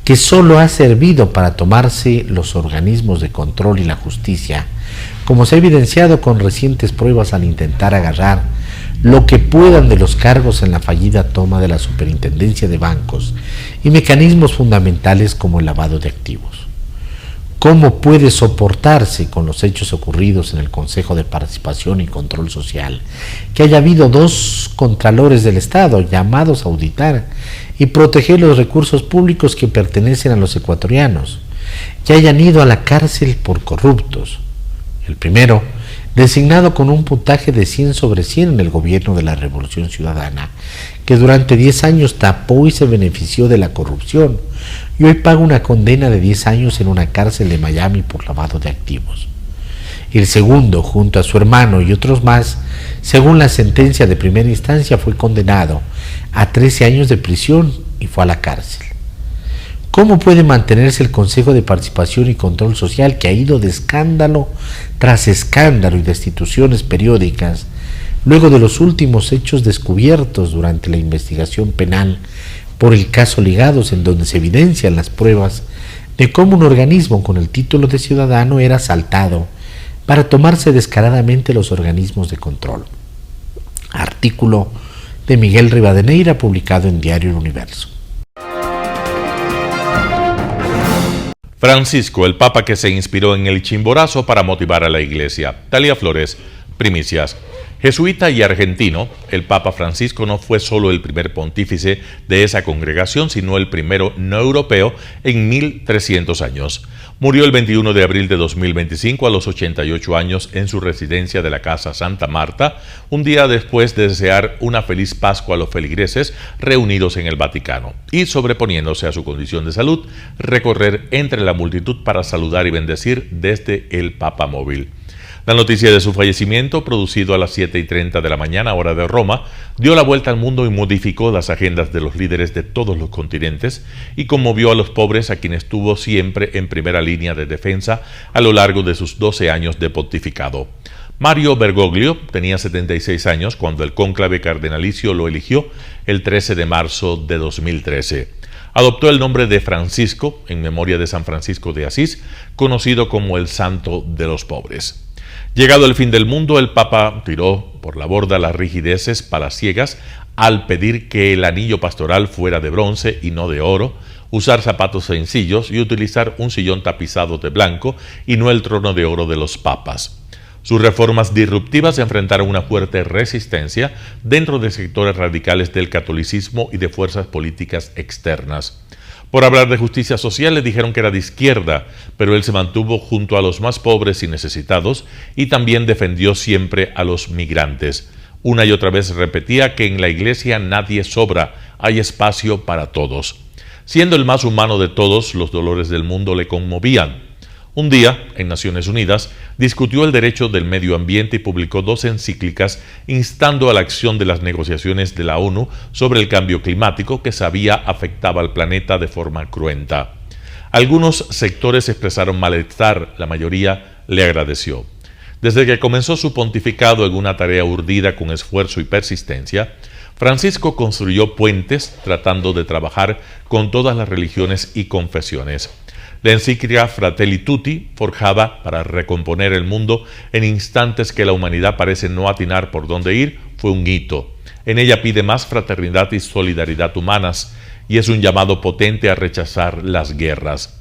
Speaker 7: que solo ha servido para tomarse los organismos de control y la justicia, como se ha evidenciado con recientes pruebas al intentar agarrar lo que puedan de los cargos en la fallida toma de la Superintendencia de Bancos y mecanismos fundamentales como el lavado de activos? ¿Cómo puede soportarse con los hechos ocurridos en el Consejo de Participación y Control Social que haya habido 2 contralores del Estado llamados a auditar y proteger los recursos públicos que pertenecen a los ecuatorianos, que hayan ido a la cárcel por corruptos? El primero, designado con un puntaje de 100 sobre 100 en el gobierno de la Revolución Ciudadana, que durante 10 años tapó y se benefició de la corrupción, y hoy paga una condena de 10 años en una cárcel de Miami por lavado de activos. El segundo, junto a su hermano y otros más, según la sentencia de primera instancia, fue condenado a 13 años de prisión y fue a la cárcel. ¿Cómo puede mantenerse el Consejo de Participación y Control Social, que ha ido de escándalo tras escándalo y destituciones periódicas, luego de los últimos hechos descubiertos durante la investigación penal por el caso Ligados, en donde se evidencian las pruebas de cómo un organismo con el título de ciudadano era asaltado para tomarse descaradamente los organismos de control? Artículo de Miguel Rivadeneira, publicado en Diario El Universo.
Speaker 6: Francisco, el papa que se inspiró en el Chimborazo para motivar a la iglesia. Talia Flores, primicias. Jesuita y argentino, el Papa Francisco no fue solo el primer pontífice de esa congregación, sino el primero no europeo en 1300 años. Murió el 21 de abril de 2025 a los 88 años en su residencia de la Casa Santa Marta, un día después de desear una feliz Pascua a los feligreses reunidos en el Vaticano y, sobreponiéndose a su condición de salud, recorrer entre la multitud para saludar y bendecir desde el Papa Móvil. La noticia de su fallecimiento, producido a las 7:30 de la mañana, hora de Roma, dio la vuelta al mundo y modificó las agendas de los líderes de todos los continentes y conmovió a los pobres, a quienes tuvo siempre en primera línea de defensa a lo largo de sus 12 años de pontificado. Mario Bergoglio tenía 76 años cuando el cónclave cardenalicio lo eligió el 13 de marzo de 2013. Adoptó el nombre de Francisco en memoria de San Francisco de Asís, conocido como el Santo de los Pobres. Llegado el fin del mundo, el Papa tiró por la borda las rigideces palaciegas al pedir que el anillo pastoral fuera de bronce y no de oro, usar zapatos sencillos y utilizar un sillón tapizado de blanco y no el trono de oro de los papas. Sus reformas disruptivas enfrentaron una fuerte resistencia dentro de sectores radicales del catolicismo y de fuerzas políticas externas. Por hablar de justicia social le dijeron que era de izquierda, pero él se mantuvo junto a los más pobres y necesitados y también defendió siempre a los migrantes. Una y otra vez repetía que en la iglesia nadie sobra, hay espacio para todos. Siendo el más humano de todos, los dolores del mundo le conmovían. Un día, en Naciones Unidas, discutió el derecho del medio ambiente y publicó 2 encíclicas instando a la acción de las negociaciones de la ONU sobre el cambio climático que sabía afectaba al planeta de forma cruenta. Algunos sectores expresaron malestar, la mayoría le agradeció. Desde que comenzó su pontificado en una tarea urdida con esfuerzo y persistencia, Francisco construyó puentes tratando de trabajar con todas las religiones y confesiones. La encíclica Fratelli Tutti, forjada para recomponer el mundo en instantes que la humanidad parece no atinar por dónde ir, fue un hito. En ella pide más fraternidad y solidaridad humanas y es un llamado potente a rechazar las guerras.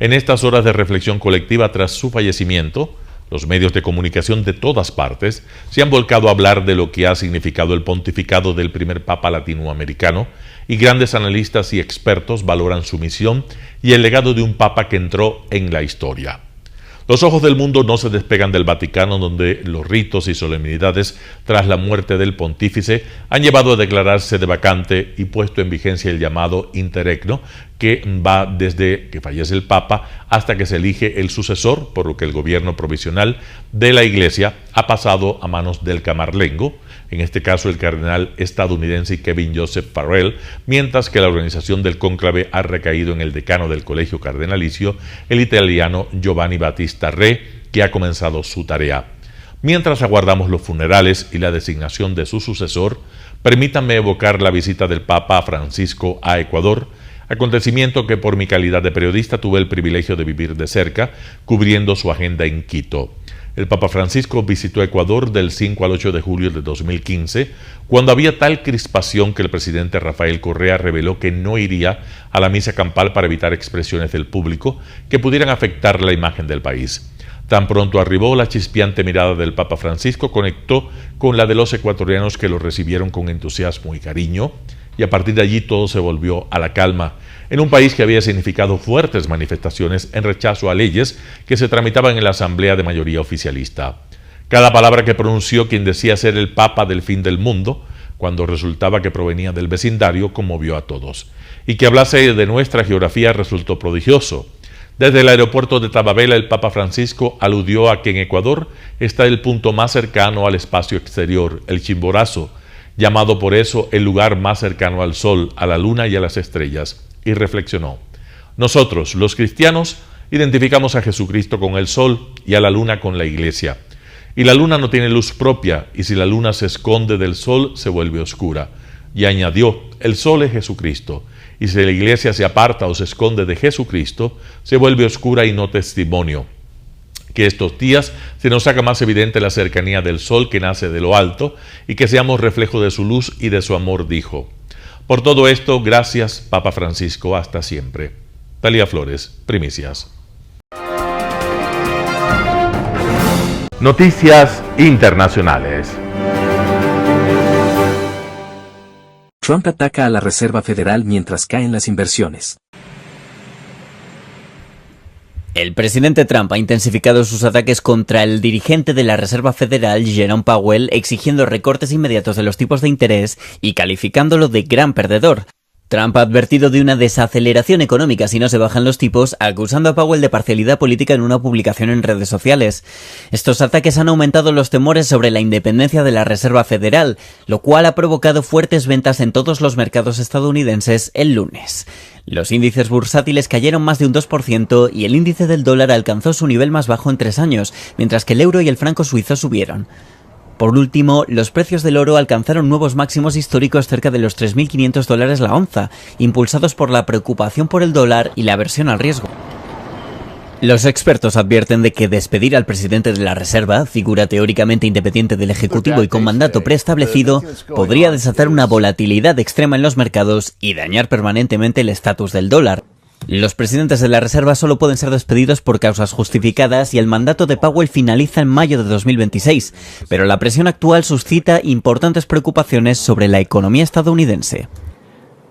Speaker 6: En estas horas de reflexión colectiva tras su fallecimiento, los medios de comunicación de todas partes se han volcado a hablar de lo que ha significado el pontificado del primer papa latinoamericano, y grandes analistas y expertos valoran su misión y el legado de un papa que entró en la historia. Los ojos del mundo no se despegan del Vaticano, donde los ritos y solemnidades tras la muerte del pontífice han llevado a declararse de vacante y puesto en vigencia el llamado interregno, que va desde que fallece el Papa hasta que se elige el sucesor, por lo que el gobierno provisional de la Iglesia ha pasado a manos del camarlengo, en este caso el cardenal estadounidense Kevin Joseph Farrell, mientras que la organización del cónclave ha recaído en el decano del Colegio Cardenalicio, el italiano Giovanni Battista Re, que ha comenzado su tarea. Mientras aguardamos los funerales y la designación de su sucesor, permítanme evocar la visita del Papa Francisco a Ecuador, acontecimiento que por mi calidad de periodista tuve el privilegio de vivir de cerca, cubriendo su agenda en Quito. El Papa Francisco visitó Ecuador del 5 al 8 de julio de 2015, cuando había tal crispación que el presidente Rafael Correa reveló que no iría a la misa campal para evitar expresiones del público que pudieran afectar la imagen del país. Tan pronto arribó, la chispeante mirada del Papa Francisco conectó con la de los ecuatorianos, que lo recibieron con entusiasmo y cariño, y a partir de allí todo se volvió a la calma, en un país que había significado fuertes manifestaciones en rechazo a leyes que se tramitaban en la Asamblea de mayoría oficialista. Cada palabra que pronunció quien decía ser el Papa del fin del mundo, cuando resultaba que provenía del vecindario, conmovió a todos. Y que hablase de nuestra geografía resultó prodigioso. Desde el aeropuerto de Tababela, el Papa Francisco aludió a que en Ecuador está el punto más cercano al espacio exterior, el Chimborazo, llamado por eso el lugar más cercano al Sol, a la Luna y a las estrellas, y reflexionó: nosotros, los cristianos, identificamos a Jesucristo con el Sol y a la Luna con la Iglesia. Y la Luna no tiene luz propia, y si la Luna se esconde del Sol, se vuelve oscura. Y añadió: el Sol es Jesucristo, y si la Iglesia se aparta o se esconde de Jesucristo, se vuelve oscura y no testimonio. Que estos días se nos haga más evidente la cercanía del Sol que nace de lo alto, y que seamos reflejo de su luz y de su amor, dijo. Por todo esto, gracias, Papa Francisco, hasta siempre. Talía Flores, Primicias. Noticias internacionales.
Speaker 2: Trump ataca a la Reserva Federal mientras caen las inversiones.
Speaker 14: El presidente Trump ha intensificado sus ataques contra el dirigente de la Reserva Federal, Jerome Powell, exigiendo recortes inmediatos de los tipos de interés y calificándolo de gran perdedor. Trump ha advertido de una desaceleración económica si no se bajan los tipos, acusando a Powell de parcialidad política en una publicación en redes sociales. Estos ataques han aumentado los temores sobre la independencia de la Reserva Federal, lo cual ha provocado fuertes ventas en todos los mercados estadounidenses el lunes. Los índices bursátiles cayeron más de un 2% y el índice del dólar alcanzó su nivel más bajo en 3 años, mientras que el euro y el franco suizo subieron. Por último, los precios del oro alcanzaron nuevos máximos históricos cerca de los $3.500 la onza, impulsados por la preocupación por el dólar y la aversión al riesgo. Los expertos advierten de que despedir al presidente de la Reserva, figura teóricamente independiente del Ejecutivo y con mandato preestablecido, podría desatar una volatilidad extrema en los mercados y dañar permanentemente el estatus del dólar. Los presidentes de la Reserva solo pueden ser despedidos por causas justificadas y el mandato de Powell finaliza en mayo de 2026, pero la presión actual suscita importantes preocupaciones sobre la economía estadounidense.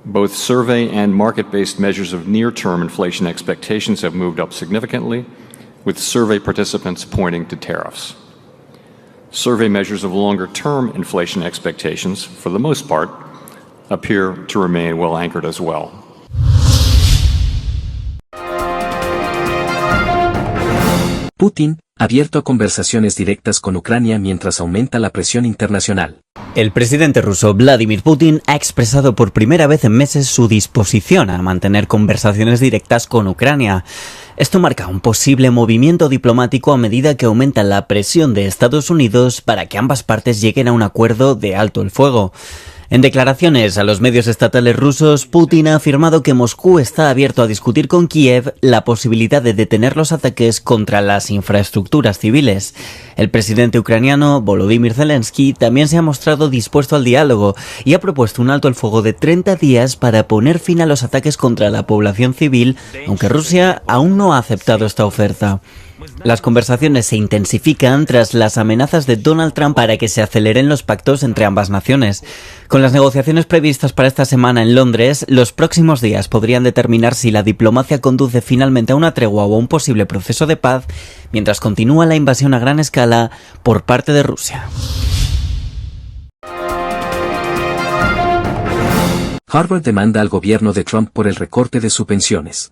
Speaker 15: Both survey and market-based measures of near-term inflation expectations have moved up significantly, with survey participants pointing to tariffs. Survey measures of longer-term inflation expectations, for the most part, appear to remain well anchored as well.
Speaker 2: Putin, abierto a conversaciones directas con Ucrania mientras aumenta la presión internacional.
Speaker 14: El presidente ruso Vladimir Putin ha expresado por primera vez en meses su disposición a mantener conversaciones directas con Ucrania. Esto marca un posible movimiento diplomático a medida que aumenta la presión de Estados Unidos para que ambas partes lleguen a un acuerdo de alto el fuego. En declaraciones a los medios estatales rusos, Putin ha afirmado que Moscú está abierto a discutir con Kiev la posibilidad de detener los ataques contra las infraestructuras civiles. El presidente ucraniano, Volodymyr Zelensky, también se ha mostrado dispuesto al diálogo y ha propuesto un alto el fuego de 30 días para poner fin a los ataques contra la población civil, aunque Rusia aún no ha aceptado esta oferta. Las conversaciones se intensifican tras las amenazas de Donald Trump para que se aceleren los pactos entre ambas naciones. Con las negociaciones previstas para esta semana en Londres, los próximos días podrían determinar si la diplomacia conduce finalmente a una tregua o a un posible proceso de paz, mientras continúa la invasión a gran escala por parte de Rusia.
Speaker 2: Harvard demanda al gobierno de Trump por el recorte de subvenciones.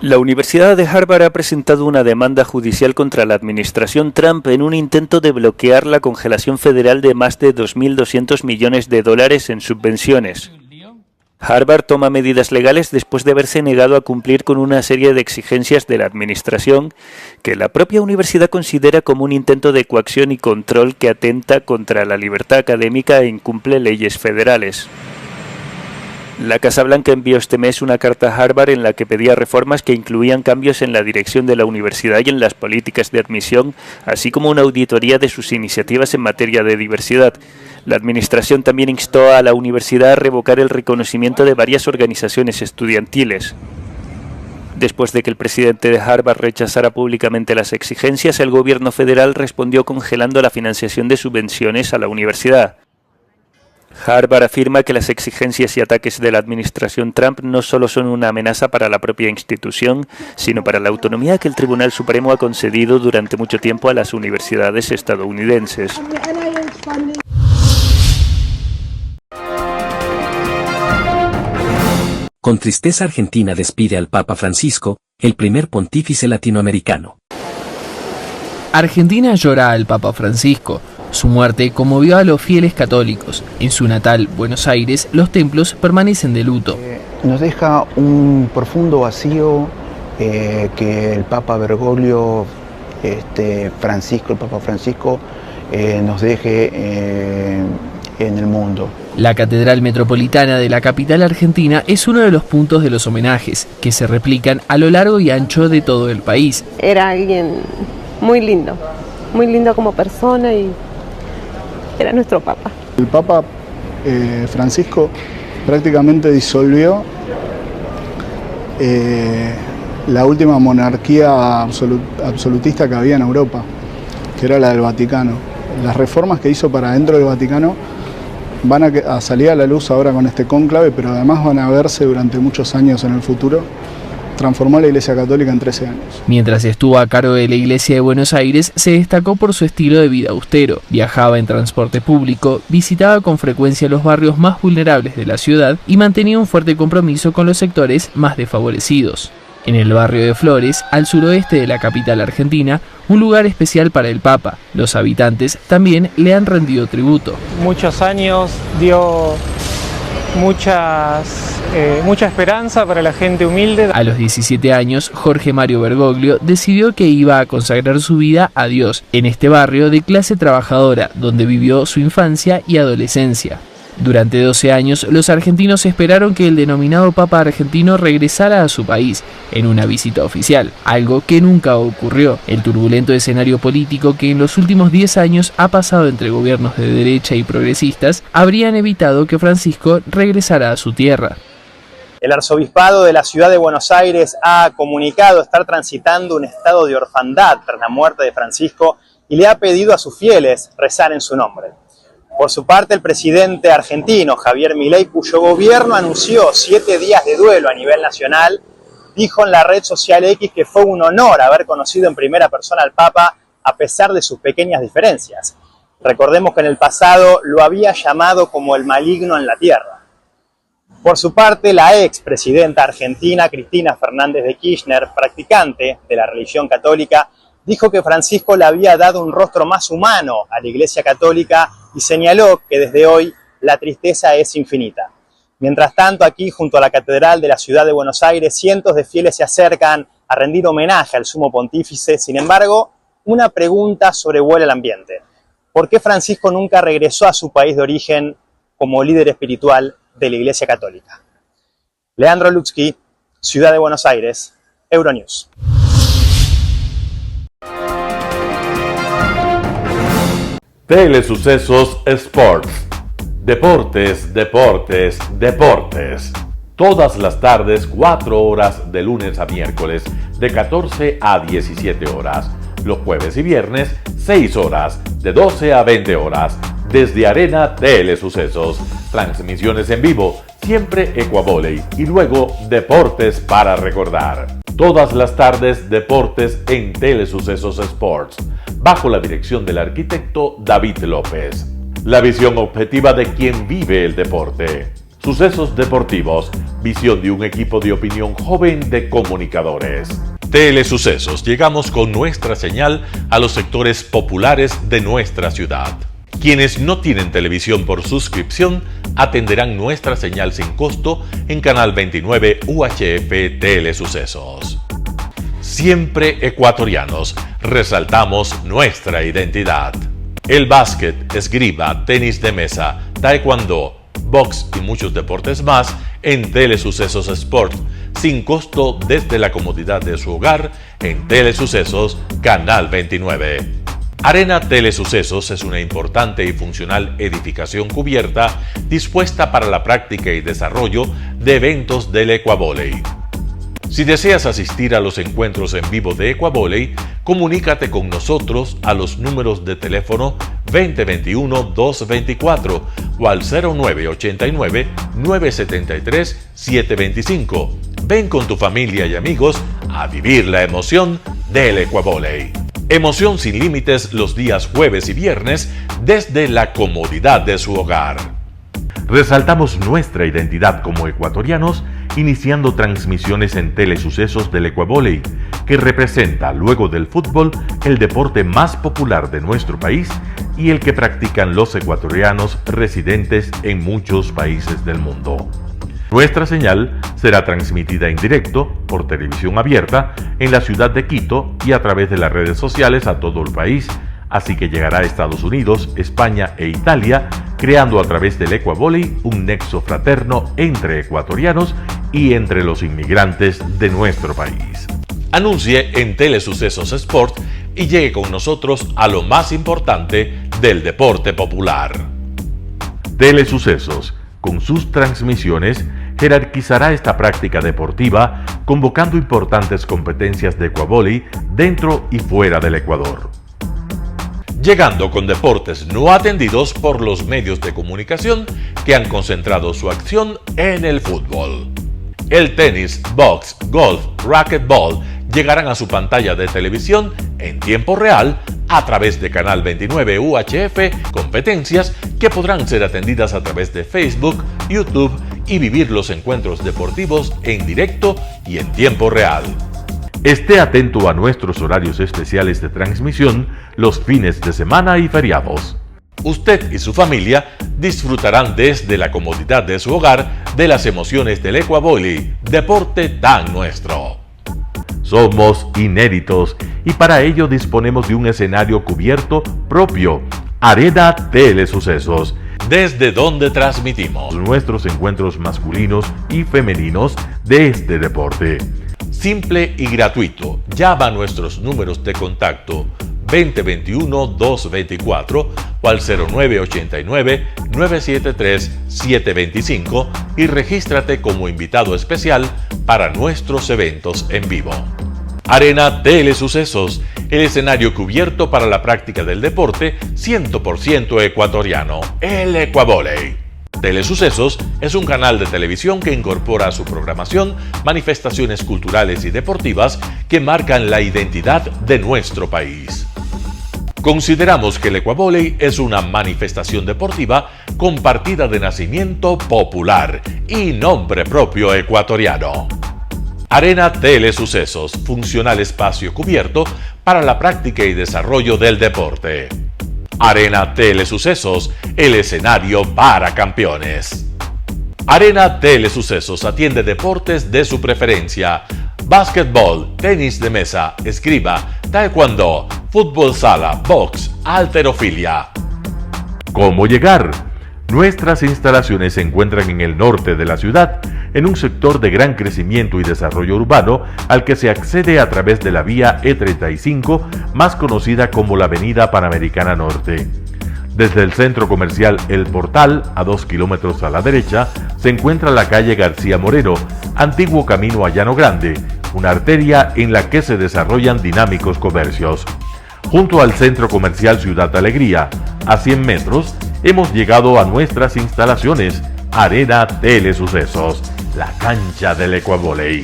Speaker 16: La Universidad de Harvard ha presentado una demanda judicial contra la administración Trump en un intento de bloquear la congelación federal de más de 2.200 millones de dólares en subvenciones. Harvard toma medidas legales después de haberse negado a cumplir con una serie de exigencias de la administración que la propia universidad considera como un intento de coacción y control que atenta contra la libertad académica e incumple leyes federales. La Casa Blanca envió este mes una carta a Harvard en la que pedía reformas que incluían cambios en la dirección de la universidad y en las políticas de admisión, así como una auditoría de sus iniciativas en materia de diversidad. La administración también instó a la universidad a revocar el reconocimiento de varias organizaciones estudiantiles. Después de que el presidente de Harvard rechazara públicamente las exigencias, el gobierno federal respondió congelando la financiación de subvenciones a la universidad. Harvard afirma que las exigencias y ataques de la administración Trump no solo son una amenaza para la propia institución, sino para la autonomía que el Tribunal Supremo ha concedido durante mucho tiempo a las universidades estadounidenses.
Speaker 2: Con tristeza, Argentina despide al Papa Francisco, el primer pontífice latinoamericano.
Speaker 17: Argentina llora al Papa Francisco. Su muerte conmovió a los fieles católicos. En su natal Buenos Aires, los templos permanecen de luto.
Speaker 18: Nos deja un profundo vacío que el Papa Bergoglio, el Papa Francisco, nos deje en el mundo.
Speaker 17: La Catedral Metropolitana de la capital argentina es uno de los puntos de los homenajes, que se replican a lo largo y ancho de todo el país.
Speaker 19: Era alguien muy lindo como persona y era nuestro Papa.
Speaker 20: El Papa Francisco prácticamente disolvió la última monarquía absolutista que había en Europa, que era la del Vaticano. Las reformas que hizo para dentro del Vaticano van a salir a la luz ahora con este cónclave, pero además van a verse durante muchos años en el futuro. Transformó la Iglesia Católica en 13 años.
Speaker 17: Mientras estuvo a cargo de la Iglesia de Buenos Aires, se destacó por su estilo de vida austero. Viajaba en transporte público, visitaba con frecuencia los barrios más vulnerables de la ciudad y mantenía un fuerte compromiso con los sectores más desfavorecidos. En el barrio de Flores, al suroeste de la capital argentina, un lugar especial para el Papa. Los habitantes también le han rendido tributo.
Speaker 21: Muchos años dio mucha esperanza para la gente humilde.
Speaker 17: A los 17 años, Jorge Mario Bergoglio decidió que iba a consagrar su vida a Dios en este barrio de clase trabajadora, donde vivió su infancia y adolescencia. Durante 12 años, los argentinos esperaron que el denominado Papa argentino regresara a su país en una visita oficial, algo que nunca ocurrió. El turbulento escenario político que en los últimos 10 años ha pasado entre gobiernos de derecha y progresistas habrían evitado que Francisco regresara a su tierra.
Speaker 22: El arzobispado de la ciudad de Buenos Aires ha comunicado estar transitando un estado de orfandad tras la muerte de Francisco y le ha pedido a sus fieles rezar en su nombre. Por su parte, el presidente argentino, Javier Milei, cuyo gobierno anunció 7 días de duelo a nivel nacional, dijo en la red social X que fue un honor haber conocido en primera persona al Papa a pesar de sus pequeñas diferencias. Recordemos que en el pasado lo había llamado como el maligno en la tierra. Por su parte, la expresidenta argentina, Cristina Fernández de Kirchner, practicante de la religión católica, dijo que Francisco le había dado un rostro más humano a la Iglesia Católica y señaló que desde hoy la tristeza es infinita. Mientras tanto, aquí junto a la Catedral de la Ciudad de Buenos Aires, cientos de fieles se acercan a rendir homenaje al Sumo Pontífice. Sin embargo, una pregunta sobrevuela el ambiente. ¿Por qué Francisco nunca regresó a su país de origen como líder espiritual de la Iglesia Católica. Leandro Lutzky, Ciudad de Buenos Aires, Euronews.
Speaker 6: Telesucesos Sports. Deportes, deportes, deportes. Todas las tardes, 4 horas de lunes a miércoles, de 14 a 17 horas. Los jueves y viernes, 6 horas, de 12 a 20 horas. Desde Arena Telesucesos. Transmisiones en vivo, siempre Ecuavolley. Y luego, deportes para recordar. Todas las tardes, deportes en Telesucesos Sports, bajo la dirección del arquitecto David López. La visión objetiva de quien vive el deporte. Sucesos deportivos, visión de un equipo de opinión joven de comunicadores. Telesucesos, llegamos con nuestra señal a los sectores populares de nuestra ciudad. Quienes no tienen televisión por suscripción atenderán nuestra señal sin costo en Canal 29 UHF Telesucesos. Siempre ecuatorianos, resaltamos nuestra identidad. El básquet, esgrima, tenis de mesa, taekwondo, box y muchos deportes más en Telesucesos Sport, sin costo desde la comodidad de su hogar en Telesucesos Canal 29. Arena Telesucesos es una importante y funcional edificación cubierta dispuesta para la práctica y desarrollo de eventos del Ecuavolley. Si deseas asistir a los encuentros en vivo de Ecuavolley, comunícate con nosotros a los números de teléfono 2021-224 o al 0989-973-725. Ven con tu familia y amigos a vivir la emoción del Ecuavolley. Emoción sin límites los días jueves y viernes desde la comodidad de su hogar. Resaltamos nuestra identidad como ecuatorianos iniciando transmisiones en Telesucesos del Ecuavolley, que representa, luego del fútbol, el deporte más popular de nuestro país y el que practican los ecuatorianos residentes en muchos países del mundo. Nuestra señal será transmitida en directo por televisión abierta en la ciudad de Quito y a través de las redes sociales a todo el país, así que llegará a Estados Unidos, España e Italia, creando a través del Ecuavolley un nexo fraterno entre ecuatorianos y entre los inmigrantes de nuestro país. Anuncie en Telesucesos Sport y llegue con nosotros a lo más importante del deporte popular. Telesucesos, con sus transmisiones, jerarquizará esta práctica deportiva, convocando importantes competencias de Ecuavolley dentro y fuera del Ecuador. Llegando con deportes no atendidos por los medios de comunicación que han concentrado su acción en el fútbol. El tenis, box, golf, racquetball llegarán a su pantalla de televisión en tiempo real a través de Canal 29 UHF, competencias que podrán ser atendidas a través de Facebook, YouTube y vivir los encuentros deportivos en directo y en tiempo real. Esté atento a nuestros horarios especiales de transmisión los fines de semana y feriados. Usted y su familia disfrutarán desde la comodidad de su hogar de las emociones del Ecuavolley, deporte tan nuestro. Somos inéditos y para ello disponemos de un escenario cubierto propio, Arena Telesucesos, desde donde transmitimos nuestros encuentros masculinos y femeninos de este deporte. Simple y gratuito. Llama a nuestros números de contacto 2021-224 o al 0989-973-725 y regístrate como invitado especial para nuestros eventos en vivo. Arena Telesucesos, el escenario cubierto para la práctica del deporte 100% ecuatoriano, el Ecuavolley. Telesucesos es un canal de televisión que incorpora a su programación manifestaciones culturales y deportivas que marcan la identidad de nuestro país. Consideramos que el Ecuavolley es una manifestación deportiva con partida de nacimiento popular y nombre propio ecuatoriano. Arena Telesucesos, funcional espacio cubierto para la práctica y desarrollo del deporte. Arena Telesucesos, el escenario para campeones. Arena Telesucesos atiende deportes de su preferencia: básquetbol, tenis de mesa, esgrima, taekwondo, fútbol sala, box, halterofilia. ¿Cómo llegar? Nuestras instalaciones se encuentran en el norte de la ciudad, en un sector de gran crecimiento y desarrollo urbano al que se accede a través de la vía E35, más conocida como la Avenida Panamericana Norte. Desde el centro comercial El Portal, a 2 kilómetros a la derecha, se encuentra la calle García Moreno, antiguo camino a Llano Grande, una arteria en la que se desarrollan dinámicos comercios. Junto al centro comercial Ciudad Alegría, a 100 metros, hemos llegado a nuestras instalaciones, Arena Telesucesos, la cancha del Ecuavóley.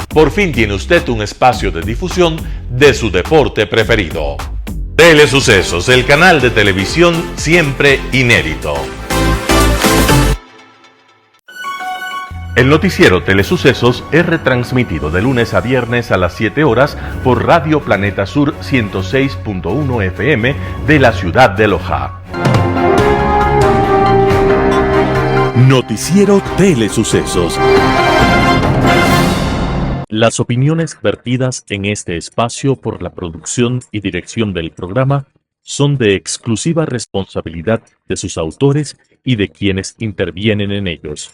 Speaker 6: Por fin tiene usted un espacio de difusión de su deporte preferido. Telesucesos, el canal de televisión siempre inédito. El noticiero Telesucesos es retransmitido de lunes a viernes a las 7 horas por Radio Planeta Sur 106.1 FM de la ciudad de Loja.
Speaker 1: Noticiero Telesucesos. Las opiniones vertidas en este espacio por la producción y dirección del programa son de exclusiva responsabilidad de sus autores y de quienes intervienen en ellos.